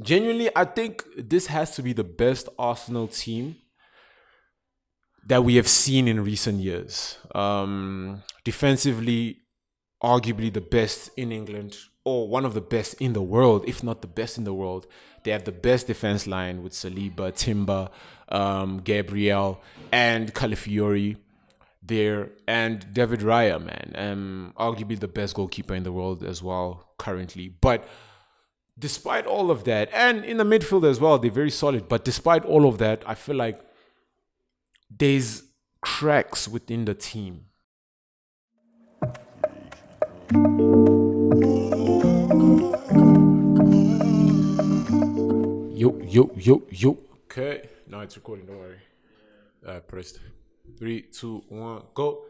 Genuinely, I think this has to be the best Arsenal team that we have seen in recent years. Defensively, arguably the best in England, or one of the best in the world, if not the best in the world. They have the best defense line with Saliba, Timber, Gabriel, and Calafiori there, and David Raya, man. Arguably the best goalkeeper in the world as well currently. But despite all of that, and in the midfield as well, they're very solid. But despite all of that, I feel like there's cracks within the team. Yo. Okay, now it's recording. Don't worry. Pressed. 3, 2, 1, go.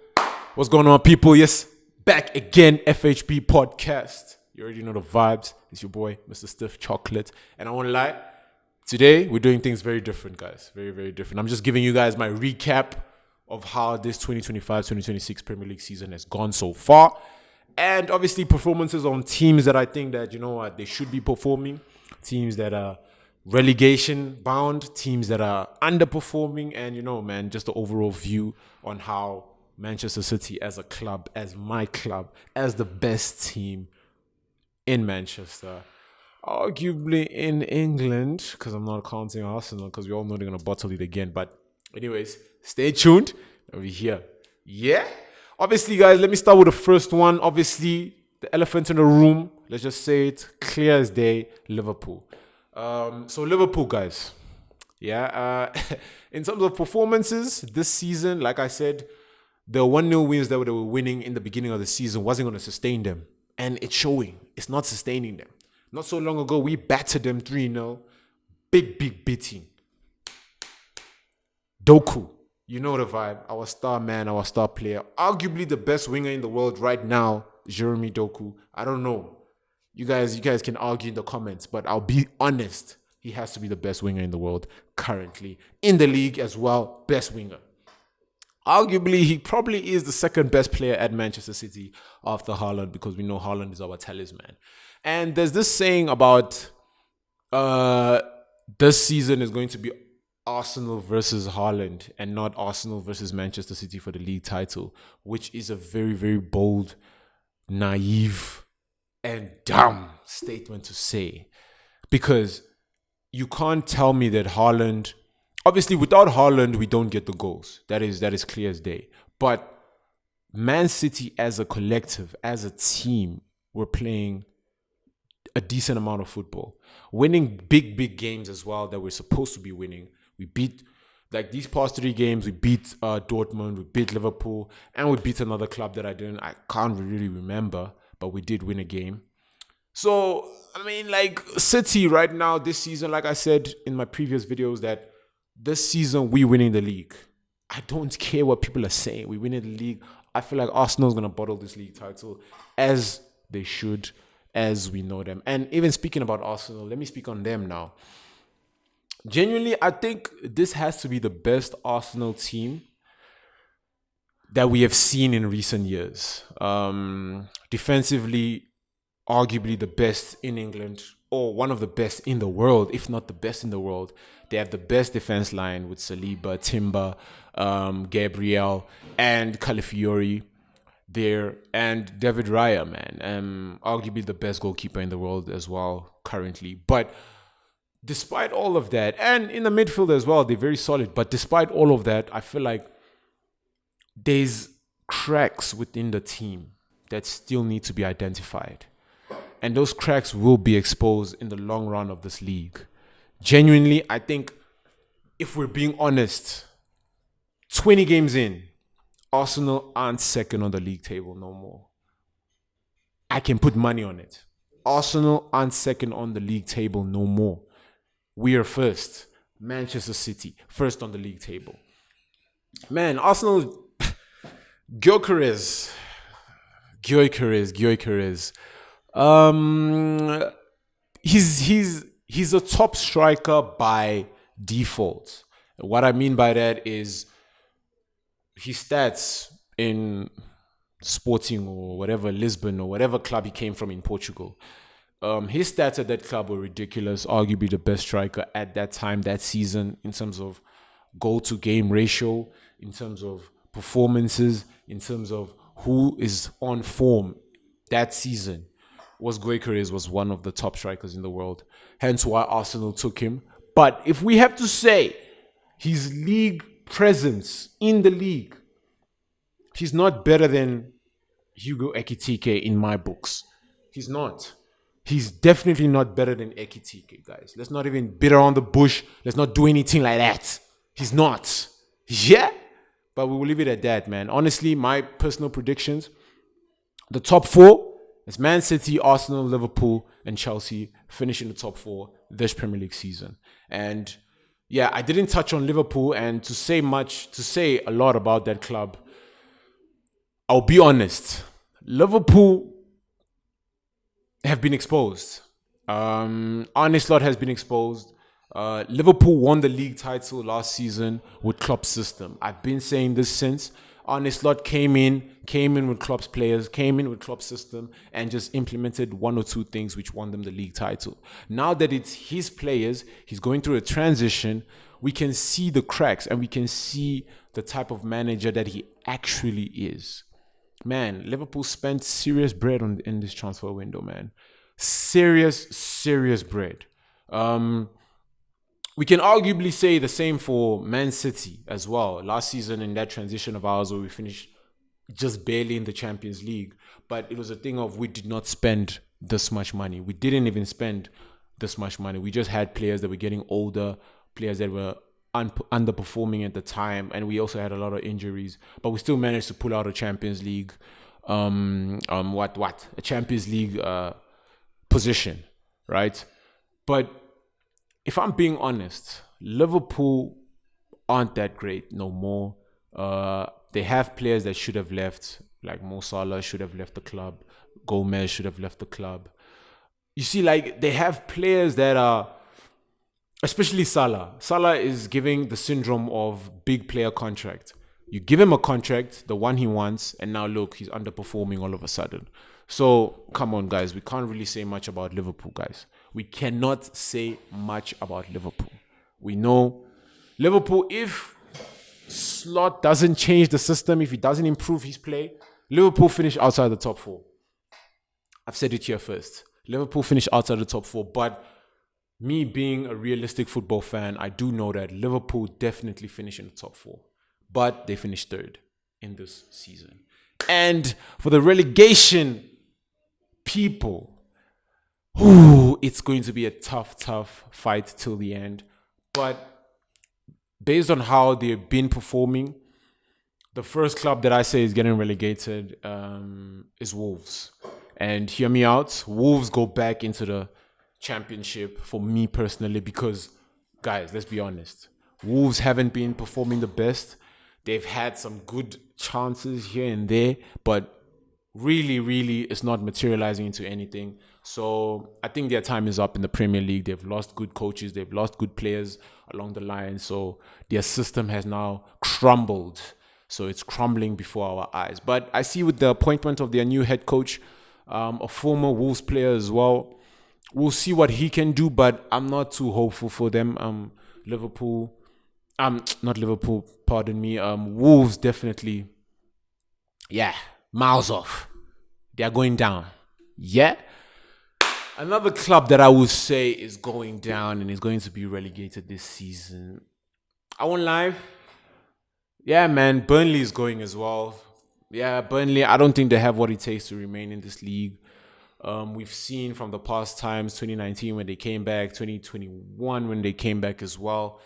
What's going on, people? Yes, back again. FHB podcast. You already know the vibes. It's your boy, Mr. Stiff Chocolate, and I won't lie. Today we're doing things very different, guys. Very, very different. I'm just giving you guys my recap of how this 2025-2026 Premier League season has gone so far, and obviously performances on teams that I think that they should be performing, teams that are relegation bound, teams that are underperforming, and just the overall view on how Manchester City as a club, as my club, as the best team in Manchester, arguably in England, because I'm not counting Arsenal, because we all know they're going to bottle it again. But anyways, stay tuned. Over here. Yeah? Obviously, guys, let me start with the first one. Obviously, the elephant in the room, let's just say it, clear as day, Liverpool. So Liverpool, guys. Yeah. In terms of performances this season, like I said, the 1-0 wins that they were winning in the beginning of the season wasn't going to sustain them. And it's showing. It's not sustaining them. Not so long ago, we battered them 3-0. Big beating. Doku. You know the vibe. Our star man, our star player. Arguably the best winger in the world right now, Jeremy Doku. I don't know. You guys can argue in the comments, but I'll be honest. He has to be the best winger in the world currently. In the league as well, best winger. Arguably, he probably is the second best player at Manchester City after Haaland, because we know Haaland is our talisman. And there's this saying about this season is going to be Arsenal versus Haaland and not Arsenal versus Manchester City for the league title, which is a very, very bold, naive, and dumb statement to say. Because you can't tell me that Haaland, obviously without Haaland, we don't get the goals. That is clear as day. But Man City as a collective, as a team, we're playing a decent amount of football. Winning big games as well that we're supposed to be winning. We beat, like these past 3 games, we beat Dortmund, we beat Liverpool, and we beat another club that I can't really remember, but we did win a game. So, City right now, this season, like I said in my previous videos, that this season we winning the league. I don't care what people are saying. We winning the league. I feel like Arsenal's going to bottle this league title as they should, as we know them. And even speaking about Arsenal, let me speak on them now. Genuinely, I think this has to be the best Arsenal team that we have seen in recent years. Defensively, arguably the best in England, or one of the best in the world, if not the best in the world. They have the best defense line with Saliba, Timber, Gabriel, and Calafiori there, and David Raya, man. Arguably the best goalkeeper in the world as well currently. But despite all of that, and in the midfield as well, they're very solid. But despite all of that, I feel like there's cracks within the team that still need to be identified. And those cracks will be exposed in the long run of this league. Genuinely, I think, if we're being honest, 20 games in, Arsenal aren't second on the league table no more. I can put money on it. Arsenal aren't second on the league table no more. We are first. Manchester City, first on the league table. Man, Arsenal, Gyökeres. He's a top striker by default. What I mean by that is his stats in Sporting or whatever, Lisbon or whatever club he came from in Portugal. His stats at that club were ridiculous. Arguably the best striker at that time, that season, in terms of goal to game ratio, in terms of performances, in terms of who is on form that season. Gyökeres was one of the top strikers in the world. Hence why Arsenal took him. But if we have to say his league presence in the league, he's not better than Hugo Ekitike in my books. He's not. He's definitely not better than Ekitike, guys. Let's not even beat around the bush. Let's not do anything like that. He's not. Yeah? But we will leave it at that, man. Honestly, my personal predictions, the top four is Man City, Arsenal, Liverpool, and Chelsea finish in the top four this Premier League season. And yeah, I didn't touch on Liverpool, and to say a lot about that club, I'll be honest. Liverpool have been exposed. Arne Slot has been exposed. Liverpool won the league title last season with Klopp's system. I've been saying this since. Arne Slot came in with Klopp's players, came in with Klopp's system, and just implemented one or two things which won them the league title. Now that it's his players, he's going through a transition, we can see the cracks and we can see the type of manager that he actually is. Man, Liverpool spent serious bread in this transfer window, man. Serious bread. We can arguably say the same for Man City as well. Last season in that transition of ours where we finished just barely in the Champions League. But it was a thing of we did not spend this much money. We didn't even spend this much money. We just had players that were getting older, players that were underperforming at the time, and we also had a lot of injuries. But we still managed to pull out a Champions League, a Champions League position, right? But if I'm being honest, Liverpool aren't that great no more. They have players that should have left, like Mo Salah should have left the club. Gomez should have left the club. You see, like, they have players that are, especially Salah. Salah is giving the syndrome of big player contract. You give him a contract, the one he wants, and now look, he's underperforming all of a sudden. So, come on, guys. We can't really say much about Liverpool, guys. We cannot say much about Liverpool. We know Liverpool, if Slot doesn't change the system, if he doesn't improve his play, Liverpool finish outside the top four. I've said it here first. Liverpool finish outside the top four, but me being a realistic football fan, I do know that Liverpool definitely finish in the top four, but they finished third in this season. And for the relegation people, it's going to be a tough fight till the end. But based on how they've been performing, the first club that I say is getting relegated is Wolves. And hear me out, Wolves go back into the Championship for me personally because, guys, let's be honest, Wolves haven't been performing the best. They've had some good chances here and there, but really it's not materializing into anything. So I think their time is up in the Premier League. They've lost good coaches, they've lost good players along the line, so their system has now crumbled. So it's crumbling before our eyes. But I see with the appointment of their new head coach, a former Wolves player as well, we'll see what he can do, but I'm not too hopeful for them. Wolves definitely, miles off. They are going down. Yeah. Another club that I would say is going down and is going to be relegated this season, I won't lie. Yeah, man, Burnley is going as well. Yeah, Burnley, I don't think they have what it takes to remain in this league. We've seen from the past times, 2019 when they came back, 2021 when they came back as well,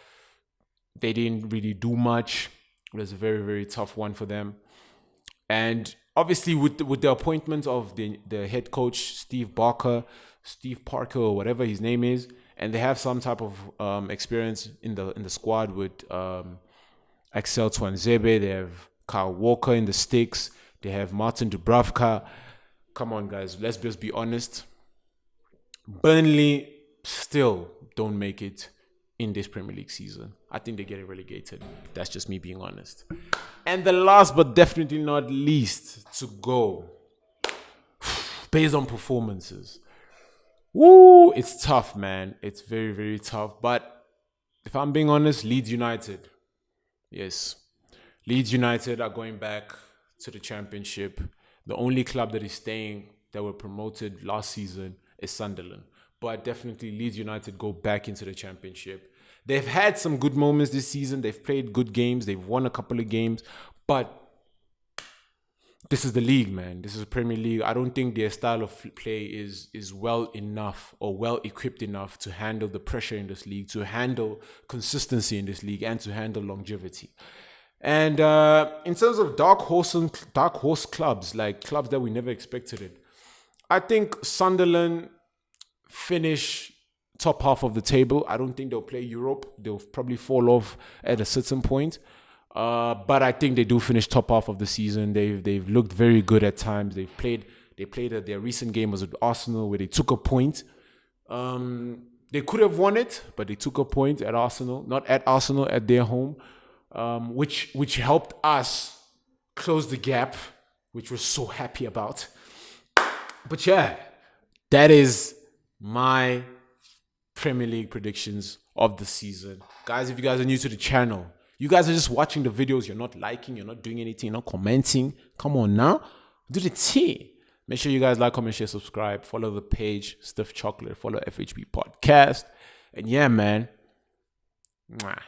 they didn't really do much. It was a very tough one for them. And obviously with the appointment of the head coach, Steve Parker, or whatever his name is, and they have some type of experience in the squad with Axel Tuanzebe, they have Kyle Walker in the sticks, they have Martin Dubravka. Come on, guys, let's just be honest. Burnley still don't make it in this Premier League season. I think they get relegated. That's just me being honest. And the last but definitely not least to go, based on performances. Woo, it's tough, man. It's very, very tough. But if I'm being honest, Leeds United. Yes. Leeds United are going back to the championship. The only club that is staying that were promoted last season is Sunderland. But definitely Leeds United go back into the championship. They've had some good moments this season. They've played good games. They've won a couple of games. But this is the league, man. This is Premier League. I don't think their style of play is well enough or well equipped enough to handle the pressure in this league, to handle consistency in this league, and to handle longevity. And in terms of dark horse clubs, like clubs that we never expected it, I think Sunderland finish top half of the table. I don't think they'll play Europe. They'll probably fall off at a certain point. But I think they do finish top half of the season. They've looked very good at times. They played their recent game was with Arsenal where they took a point. They could have won it, but they took a point at Arsenal, not at Arsenal, at their home, which helped us close the gap, which we're so happy about. But yeah, that is my Premier League predictions of the season. Guys, if you guys are new to the channel, you guys are just watching the videos, you're not liking, you're not doing anything, you're not commenting. Come on now, do the T. Make sure you guys like, comment, share, subscribe. Follow the page, Stiff Chocolate. Follow FHB Podcast. And yeah, man. Mwah.